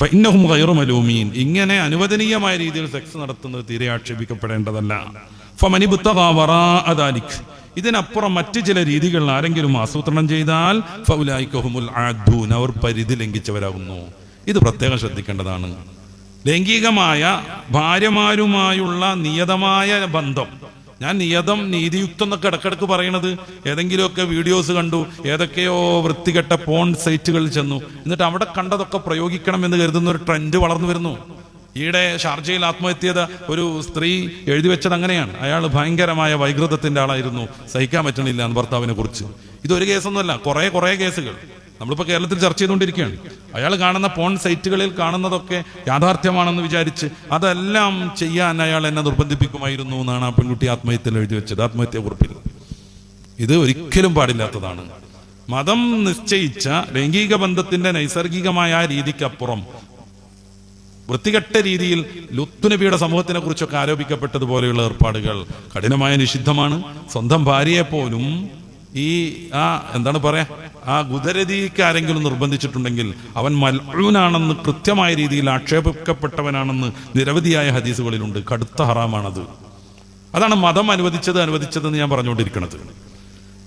ഫഇന്നഹും ഗൈറു മലൂമീൻ. ഇങ്ങനെ അനുവദനീയമായ രീതിയിൽ സെക്സ് നടത്തുന്നത് തീരെ ആക്ഷേപിക്കപ്പെടേണ്ടതല്ല. ഫമനിബ്തഗാ വറാഅ ദാലിക്, ഇതിനപ്പുറം മറ്റു ചില രീതികൾ ആരെങ്കിലും ആസൂത്രണം ചെയ്താൽ ഫഉലൈക ഹുമുൽ ആദൂൻ, അവർ പരിധി ലംഘിച്ചവരാകുന്നു. ഇത് പ്രത്യേകം ശ്രദ്ധിക്കേണ്ടതാണ്. ലൈംഗികമായ ഭാര്യമാരുമായുള്ള നിയതമായ ബന്ധം, ഞാൻ നിയതം നീതിയുക്തം എന്നൊക്കെ ഇടക്കിടക്ക് പറയണത് ഏതെങ്കിലുമൊക്കെ വീഡിയോസ് കണ്ടു, ഏതൊക്കെയോ വൃത്തികെട്ട പോൺ സൈറ്റുകളിൽ ചെന്നു, എന്നിട്ട് അവിടെ കണ്ടതൊക്കെ പ്രയോഗിക്കണം എന്ന് കരുതുന്ന ഒരു ട്രെൻഡ് വളർന്നു വരുന്നു. ഈയിടെ ഷാർജയിൽ ആത്മഹത്യ ചെയ്ത ഒരു സ്ത്രീ എഴുതി വെച്ചത് അങ്ങനെയാണ്. അയാൾ ഭയങ്കരമായ വൈകൃതത്തിന്റെ ആളായിരുന്നു, സഹിക്കാൻ പറ്റണില്ല എന്ന് ഭർത്താവിനെ കുറിച്ച്. ഇതൊരു കേസൊന്നുമല്ല, കുറെ കേസുകൾ നമ്മളിപ്പോൾ കേരളത്തിൽ ചർച്ച ചെയ്തുകൊണ്ടിരിക്കുകയാണ്. അയാൾ കാണുന്ന പോൺ സൈറ്റുകളിൽ കാണുന്നതൊക്കെ യാഥാർത്ഥ്യമാണെന്ന് വിചാരിച്ച് അതെല്ലാം ചെയ്യാൻ അയാൾ എന്നെ നിർബന്ധിപ്പിക്കുമായിരുന്നു എന്നാണ് ആ പെൺകുട്ടി ആത്മഹത്യയിൽ എഴുതി വെച്ചത്, ആത്മഹത്യ കുറിപ്പിൽ. ഇത് ഒരിക്കലും പാടില്ലാത്തതാണ്. മതം നിശ്ചയിച്ച ലൈംഗിക ബന്ധത്തിന്റെ നൈസർഗികമായ രീതിക്കപ്പുറം വൃത്തികെട്ട രീതിയിൽ ലുത്ത് നബിയുടെ സമൂഹത്തിനെ കുറിച്ചൊക്കെ ആരോപിക്കപ്പെട്ടതുപോലെയുള്ള ഏർപ്പാടുകൾ കഠിനമായ നിഷിദ്ധമാണ്. സ്വന്തം ഭാര്യയെ പോലും ഈ എന്താണ് പറയാ, ആ ഗുദരതിക്ക് ആരെങ്കിലും നിർബന്ധിച്ചിട്ടുണ്ടെങ്കിൽ അവൻ മൽഊനാണെന്ന് കൃത്യമായ രീതിയിൽ ആക്ഷേപിക്കപ്പെട്ടവനാണെന്ന് നിരവധിയായ ഹദീസുകളിലുണ്ട്. കടുത്ത ഹറാമാണത്. അതാണ് മതം അനുവദിച്ചതെന്ന് ഞാൻ പറഞ്ഞുകൊണ്ടിരിക്കുന്നത്.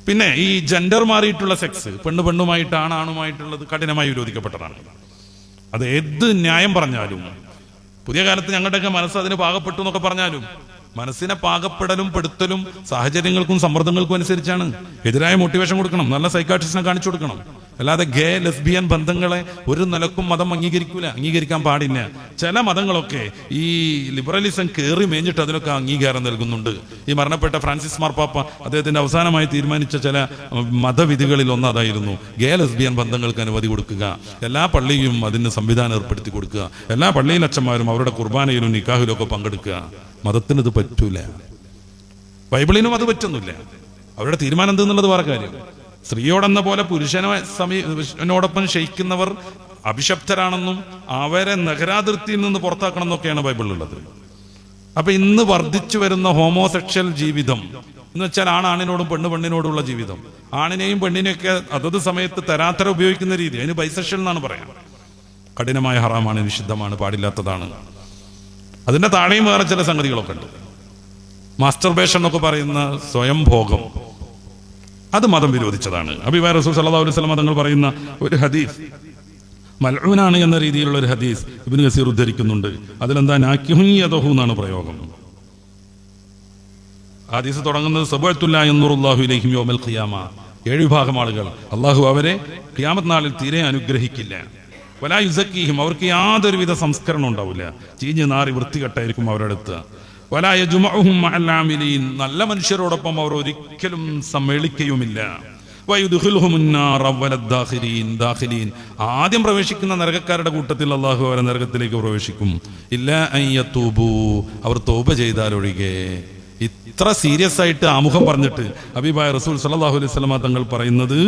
പിന്നെ ഈ ജെൻഡർ മാറിയിട്ടുള്ള സെക്സ്, പെണ്ണുമായിട്ട് ആണുമായിട്ടുള്ളത് കഠിനമായി വിരോധിക്കപ്പെട്ടതാണ്. അത് ഏത് ന്യായം പറഞ്ഞാലും, പുതിയ കാലത്ത് ഞങ്ങളുടെയൊക്കെ മനസ്സ് അതിന് പാകപ്പെട്ടു എന്നൊക്കെ പറഞ്ഞാലും, മനസ്സിനെ പാകപ്പെടലും പെടുത്തലും സാഹചര്യങ്ങൾക്കും സമ്മർദ്ദങ്ങൾക്കും അനുസരിച്ചാണ്. എതിരായ മോട്ടിവേഷൻ കൊടുക്കണം, നല്ല സൈക്കാട്രിസ്റ്റിനെ കാണിച്ചു കൊടുക്കണം. അല്ലാതെ ഗേ ലെസ്ബിയൻ ബന്ധങ്ങളെ ഒരു നിലക്കും മതം അംഗീകരിക്കാൻ പാടില്ല. ചില മതങ്ങളൊക്കെ ഈ ലിബറലിസം കയറി മേഞ്ഞിട്ട് അതിനൊക്കെ അംഗീകാരം നൽകുന്നുണ്ട്. ഈ മരണപ്പെട്ട ഫ്രാൻസിസ് മാർപ്പാപ്പ അദ്ദേഹത്തിന്റെ അവസാനമായി തീരുമാനിച്ച ചില മതവിധികളിൽ ഒന്നതായിരുന്നു ഗേ ലെസ്ബിയൻ ബന്ധങ്ങൾക്ക് അനുമതി കൊടുക്കുക, എല്ലാ പള്ളിയും അതിന് സംവിധാനം ഏർപ്പെടുത്തി കൊടുക്കുക, എല്ലാ പള്ളിയിലെ അച്ഛന്മാരും അവരുടെ കുർബാനയിലും നിക്കാഹിലും ഒക്കെ പങ്കെടുക്കുക. മതത്തിന് ഇത് പറ്റൂല, ബൈബിളിനും അത് പറ്റുന്നില്ല. അവരുടെ തീരുമാനം എന്തെന്നുള്ളത് വേറെ കാര്യം. സ്ത്രീയോടെന്ന പോലെ പുരുഷനോടൊപ്പം ശയിക്കുന്നവർ അഭിശപ്തരാണെന്നും അവരെ നഗരാതിർത്തിയിൽ നിന്ന് പുറത്താക്കണം എന്നൊക്കെയാണ് ബൈബിളിലുള്ളത്. അപ്പൊ ഇന്ന് വർദ്ധിച്ചു വരുന്ന ഹോമോസെക്ഷൽ ജീവിതം എന്ന് വെച്ചാൽ ആണിനോടും പെണ്ണിനോടുള്ള ജീവിതം, ആണിനെയും പെണ്ണിനെയൊക്കെ അതത് സമയത്ത് തരാത്തര ഉപയോഗിക്കുന്ന രീതി, അതിന് ബൈസെക്ഷൽ എന്നാണ് പറയാം. കഠിനമായ ഹറാമാണ്, നിഷിദ്ധമാണ്, പാടില്ലാത്തതാണ്. അതിന്റെ താഴെയും വേറെ ചില സംഗതികളൊക്കെ ഉണ്ട്. മാസ്റ്റർബേഷൻ എന്നൊക്കെ പറയുന്ന സ്വയം ഭോഗം, അത് മതം വിരോധിച്ചതാണ്. ഹബീബായ റസൂൽ സല്ലല്ലാഹു അലൈഹി വസല്ലം തങ്ങൾ പറയുന്ന ഒരു ഹദീസ്, മൽഊനാണ് എന്ന രീതിയിലുള്ള ഒരു ഹദീസ് ഇബ്നു കസീർ ഉദ്ധരിക്കുന്നുണ്ട്. അതിലെന്താ, നാക്കിഹുയദഹു എന്നാണ് പ്രയോഗം. ഹദീസ് തുടങ്ങുന്നത് സബഅത്തുൽ ലാ യൻദുറുല്ലാഹു ഇലൈഹിം യൗമൽ ഖിയാമ, 7 വിഭാഗം ആളുകൾ അല്ലാഹു അവരെ ഖിയാമത്ത് നാളിൽ തീരെ അനുഗ്രഹിക്കില്ല. വലാ യുസക്കീഹിം, അവർക്ക് യാതൊരുവിധ സംസ്കരണം ഉണ്ടാവില്ല, ചീഞ്ഞ് നാറി വൃത്തികെട്ടായിരിക്കും അവരുടെ അടുത്ത്. വലാ യജ്മഉഹും മഅൽ ആമിലീൻ, നല്ല മനുഷ്യരോടൊപ്പം അവർ ഒരിക്കലും സമ്മേളിക്കുകയുമില്ല. വയുദ്ഖിലുഹുമുൻ നാറ വലദ്ദാഖിലീൻ, ആദ്യം പ്രവേശിക്കുന്ന നരകക്കാരുടെ കൂട്ടത്തിൽ അല്ലാഹു അവരെ നരകത്തിലേക്ക് പ്രവേശിക്കും. ഇല്ലാ അൻ യതൂബു, അവർ തൗബ ചെയ്താൽ ഒഴികെ. ഇത്ര സീരിയസ് ആയിട്ട് ആമുഖം പറഞ്ഞിട്ട് ഹബീബായ റസൂൽ സല്ലല്ലാഹു അലൈഹി വസല്ലം തങ്ങൾ പറയുന്നത്,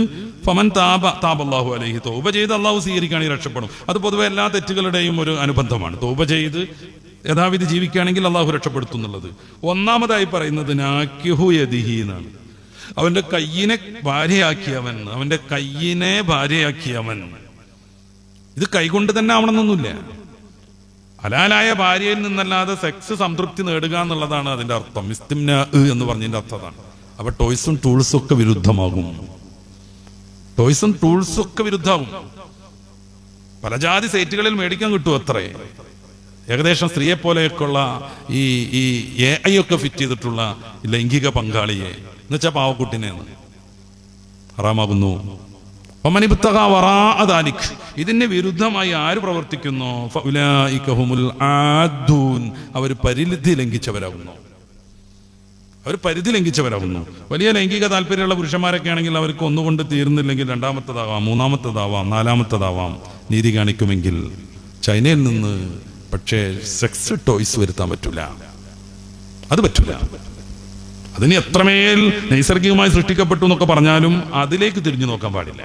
ഫമൻ താബല്ലാഹു അലൈഹി, തൗബ ചെയ്ത് അല്ലാഹു സ്വീകരിക്കുകയാണെങ്കിൽ രക്ഷപ്പെടും. അത് പൊതുവെ എല്ലാ തെറ്റുകളുടെയും ഒരു അനുബന്ധമാണ്. തൗബ ചെയ്ത് യഥാവിധി ജീവിക്കുകയാണെങ്കിൽ അള്ളാഹു രക്ഷപ്പെടുത്തും എന്നുള്ളത്. ഒന്നാമതായി പറയുന്നത് നാക്കിഹു യദിഹി എന്നാണ്. അവന്റെ കയ്യിനെ ഭാര്യയാക്കിയവൻ, അവന്റെ കയ്യിനെ ഭാര്യയാക്കിയവൻ. ഇത് കൈകൊണ്ട് തന്നെ ആവണമെന്നൊന്നുമില്ല. ഹലാലായ ഭാര്യയിൽ നിന്നല്ലാതെ സെക്സ് സംതൃപ്തി നേടുക എന്നുള്ളതാണ് അതിന്റെ അർത്ഥം. ഇസ്തിംനാ എന്ന് പറഞ്ഞതിന്റെ അർത്ഥം അതാണ്. അപ്പൊ ടോയ്സും ടൂൾസും ഒക്കെ വിരുദ്ധമാകും. പല ജാതി സൈറ്റുകളിൽ മേടിക്കാൻ കിട്ടും അത്രേ. ഏകദേശം സ്ത്രീയെ പോലെയൊക്കെയുള്ള ഈ AI ഒക്കെ ഫിറ്റ് ചെയ്തിട്ടുള്ള ലൈംഗിക പങ്കാളിയെ എന്ന് വെച്ചാൽ പാവക്കുട്ടിനെ ഹറാമാകുന്നു. ഇതിന് വിരുദ്ധമായി ആര് പ്രവർത്തിക്കുന്നു, അവർ പരിധി ലംഘിച്ചവരാകുന്നു. വലിയ ലൈംഗിക താല്പര്യമുള്ള പുരുഷന്മാരൊക്കെ ആണെങ്കിൽ അവർക്ക് ഒന്നുകൊണ്ട് തീർന്നില്ലെങ്കിൽ രണ്ടാമത്തതാവാം, മൂന്നാമത്തതാവാം, നാലാമത്തതാവാം, നീതി കാണിക്കുമെങ്കിൽ. ചൈനയിൽ നിന്ന് പക്ഷേ സെക്സ് ടോയ്സ് വരുത്താൻ പറ്റൂല, അത് പറ്റൂല. അതിന് എത്രമേൽ നൈസർഗികമായി സൃഷ്ടിക്കപ്പെട്ടു എന്നൊക്കെ പറഞ്ഞാലും അതിലേക്ക് തിരിഞ്ഞു നോക്കാൻ പാടില്ല.